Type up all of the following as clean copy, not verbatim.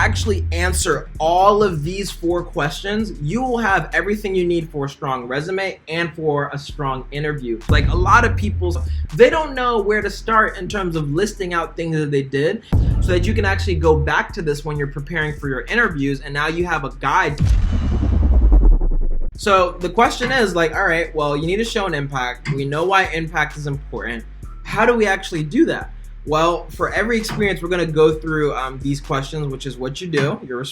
actually answer all of these 4 questions, you will have everything you need for a strong resume and for a strong interview. Like a lot of people, they don't know where to start in terms of listing out things that they did, so that you can actually go back to this when you're preparing for your interviews, and now you have a guide. So the question is like, all right, well, you need to show an impact. We know why impact is important. How do we actually do that? Well, for every experience, we're going to go through these questions, which is what you do, your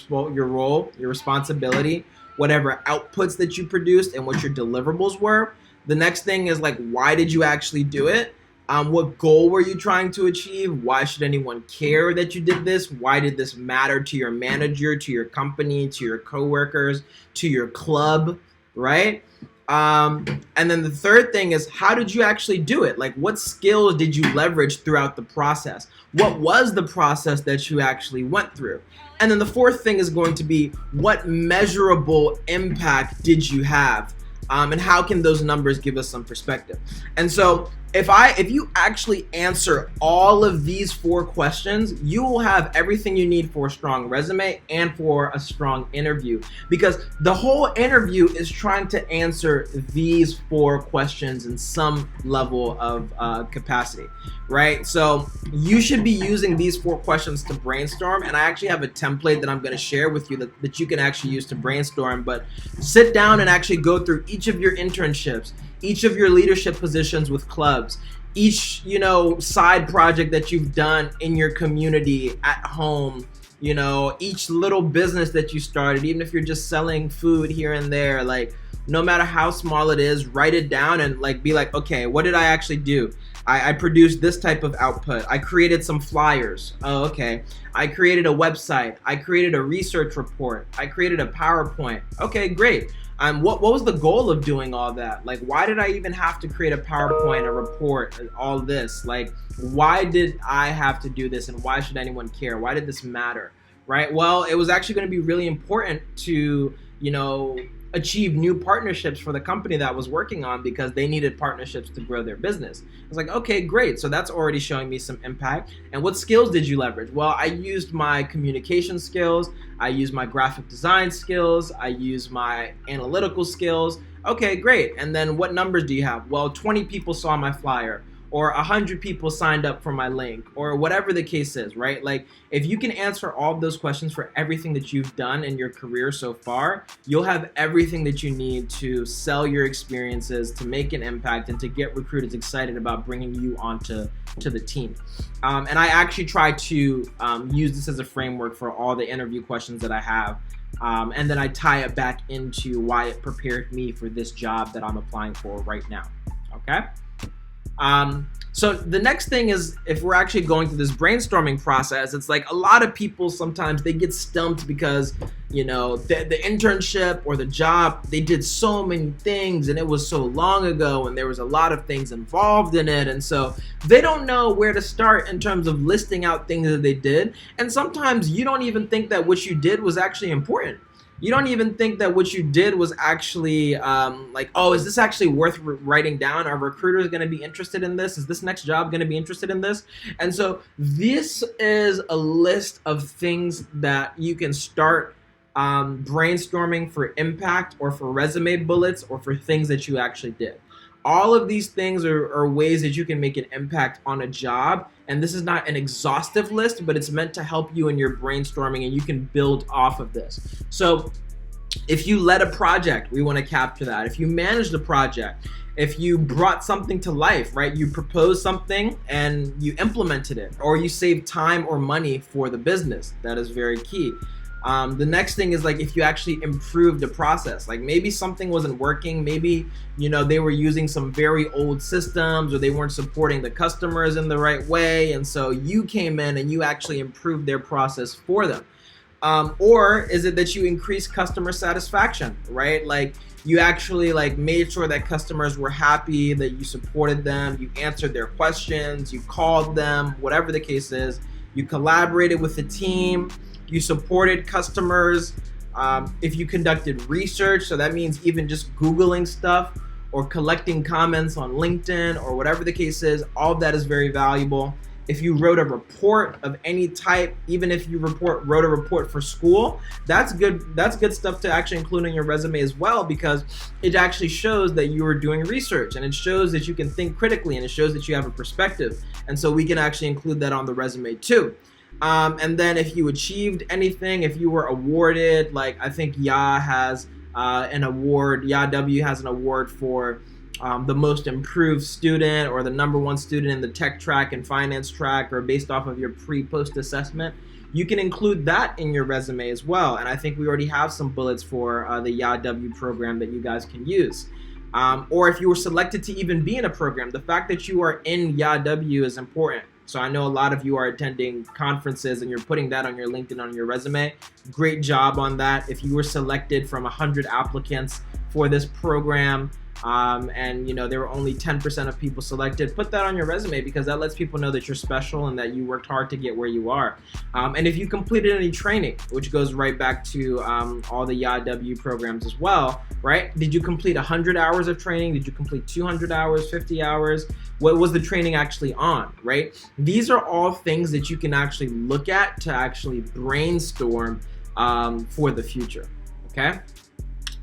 role, your responsibility, whatever outputs that you produced, and what your deliverables were. The next thing is like, why did you actually do it? What goal were you trying to achieve? Why should anyone care that you did this? Why did this matter to your manager, to your company, to your coworkers, to your club, right? And then the third thing is, how did you actually do it? Like, what skills did you leverage throughout the process? What was the process that you actually went through? And then the fourth thing is going to be, what measurable impact did you have? And how can those numbers give us some perspective? And so if you actually answer all of these 4 questions, you will have everything you need for a strong resume and for a strong interview, because the whole interview is trying to answer these 4 questions in some level of capacity, right? So you should be using these 4 questions to brainstorm, and I actually have a template that I'm going to share with you that you can actually use to brainstorm. But sit down and actually go through each of your internships, each of your leadership positions with clubs, each, side project that you've done in your community, at home, each little business that you started, even if you're just selling food here and there, like no matter how small it is, write it down and like be like, okay, what did I actually do? I produced this type of output. I created some flyers. Oh, okay. I created a website. I created a research report. I created a PowerPoint. Okay, great. What was the goal of doing all that? Like, why did I even have to create a PowerPoint, a report, all this? Like, why did I have to do this, and why should anyone care? Why did this matter, right? Well, it was actually going to be really important to, achieve new partnerships for the company that I was working on, because they needed partnerships to grow their business. I was like, okay, great. So that's already showing me some impact. And what skills did you leverage? Well, I used my communication skills. I used my graphic design skills. I used my analytical skills. Okay, great. And then what numbers do you have? Well, 20 people saw my flyer, or 100 people signed up for my link, or whatever the case is, right? Like, if you can answer all of those questions for everything that you've done in your career so far, you'll have everything that you need to sell your experiences, to make an impact, and to get recruiters excited about bringing you onto the team. And I actually try to use this as a framework for all the interview questions that I have. And then I tie it back into why it prepared me for this job that I'm applying for right now, okay? So the next thing is, if we're actually going through this brainstorming process, it's like a lot of people sometimes they get stumped because, the internship or the job, they did so many things and it was so long ago and there was a lot of things involved in it. And so they don't know where to start in terms of listing out things that they did. And sometimes you don't even think that what you did was actually important. You don't even think that what you did was actually is this actually worth writing down? Are recruiters going to be interested in this? Is this next job going to be interested in this? And so this is a list of things that you can start brainstorming for impact, or for resume bullets, or for things that you actually did. All of these things are ways that you can make an impact on a job. And this is not an exhaustive list, but it's meant to help you in your brainstorming, and you can build off of this. So if you led a project, we want to capture that. If you managed a project, if you brought something to life, right? You proposed something and you implemented it, or you saved time or money for the business. That is very key. The next thing is like, if you actually improved the process, like maybe something wasn't working, maybe, they were using some very old systems, or they weren't supporting the customers in the right way. And so you came in and you actually improved their process for them. Or is it that you increased customer satisfaction, right? Like you actually made sure that customers were happy, that you supported them, you answered their questions, you called them, whatever the case is, you collaborated with the team, you supported customers. If you conducted research, so that means even just Googling stuff or collecting comments on LinkedIn or whatever the case is, all of that is very valuable. if you wrote a report of any type, even if you wrote a report for school, that's good stuff to actually include in your resume as well, because it actually shows that you are doing research, and it shows that you can think critically, and it shows that you have a perspective. And so we can actually include that on the resume too. And then if you achieved anything, if you were awarded, like I think YA has an award, YAW has an award for the most improved student, or the #1 student in the tech track and finance track, or based off of your pre-post assessment, you can include that in your resume as well. And I think we already have some bullets for the YAW program that you guys can use. Or if you were selected to even be in a program, the fact that you are in YAW is important. So I know a lot of you are attending conferences and you're putting that on your LinkedIn, on your resume. Great job on that. If you were selected from 100 applicants for this program, and there were only 10% of people selected, put that on your resume, because that lets people know that you're special and that you worked hard to get where you are. And if you completed any training, which goes right back to all the YAW programs as well, right? Did you complete 100 hours of training? Did you complete 200 hours, 50 hours? What was the training actually on, right? These are all things that you can actually look at to actually brainstorm for the future, okay?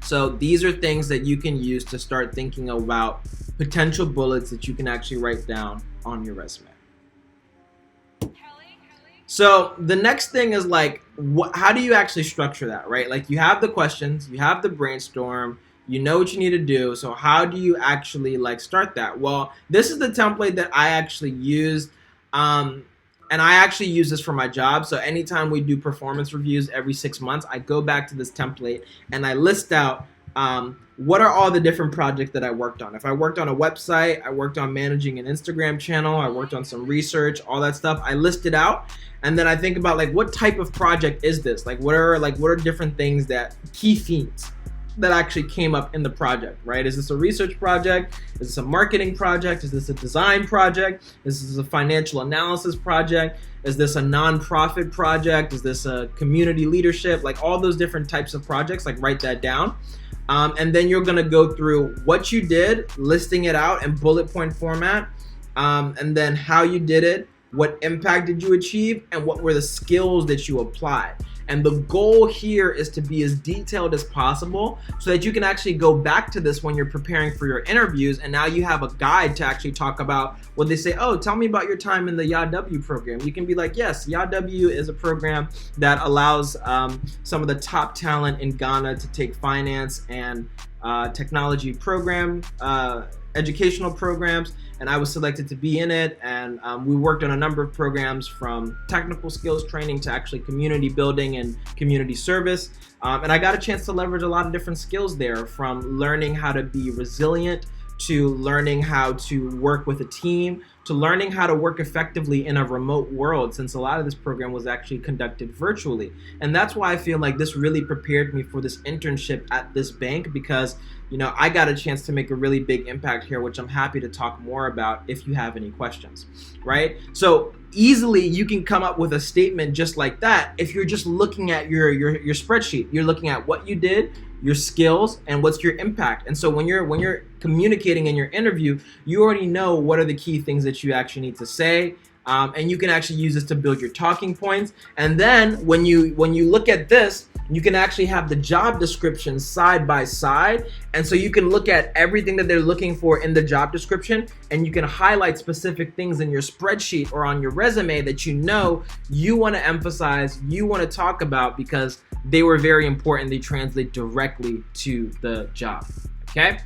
So these are things that you can use to start thinking about potential bullets that you can actually write down on your resume. So the next thing is like, how do you actually structure that, right? Like, you have the questions, you have the brainstorm, you know what you need to do. So how do you actually like start that? Well, this is the template that I actually used. And I actually use this for my job. So anytime we do performance reviews every 6 months, I go back to this template and I list out what are all the different projects that I worked on. If I worked on a website, I worked on managing an Instagram channel, I worked on some research, all that stuff, I list it out. And then I think about like, what type of project is this? Like, what are different things, that key themes that actually came up in the project, right? Is this a research project? Is this a marketing project? Is this a design project? Is this a financial analysis project? Is this a nonprofit project? Is this a community leadership? Like, all those different types of projects, like, write that down. And then you're gonna go through what you did, listing it out in bullet point format, and then how you did it, what impact did you achieve, and what were the skills that you applied. And the goal here is to be as detailed as possible so that you can actually go back to this when you're preparing for your interviews, and now you have a guide to actually talk about when they say, oh, tell me about your time in the YAW program. You can be like, yes, YAW is a program that allows some of the top talent in Ghana to take finance and technology program, educational programs, and I was selected to be in it. And we worked on a number of programs, from technical skills training to actually community building and community service. And I got a chance to leverage a lot of different skills there, from learning how to be resilient, to learning how to work with a team, to learning how to work effectively in a remote world, since a lot of this program was actually conducted virtually. And that's why I feel like this really prepared me for this internship at this bank, because I got a chance to make a really big impact here, which I'm happy to talk more about if you have any questions, right? So easily you can come up with a statement just like that if you're just looking at your spreadsheet. You're looking at what you did, your skills, and what's your impact. And so when you're communicating in your interview, you already know what are the key things that you actually need to say. And you can actually use this to build your talking points. And then when you look at this, you can actually have the job description side by side. And so you can look at everything that they're looking for in the job description, and you can highlight specific things in your spreadsheet or on your resume that you want to emphasize, you want to talk about, because they were very important. They translate directly to the job, okay?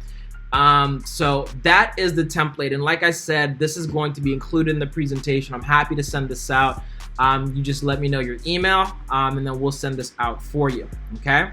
So that is the template. And like I said, this is going to be included in the presentation. I'm happy to send this out. You just let me know your email, and then we'll send this out for you, okay?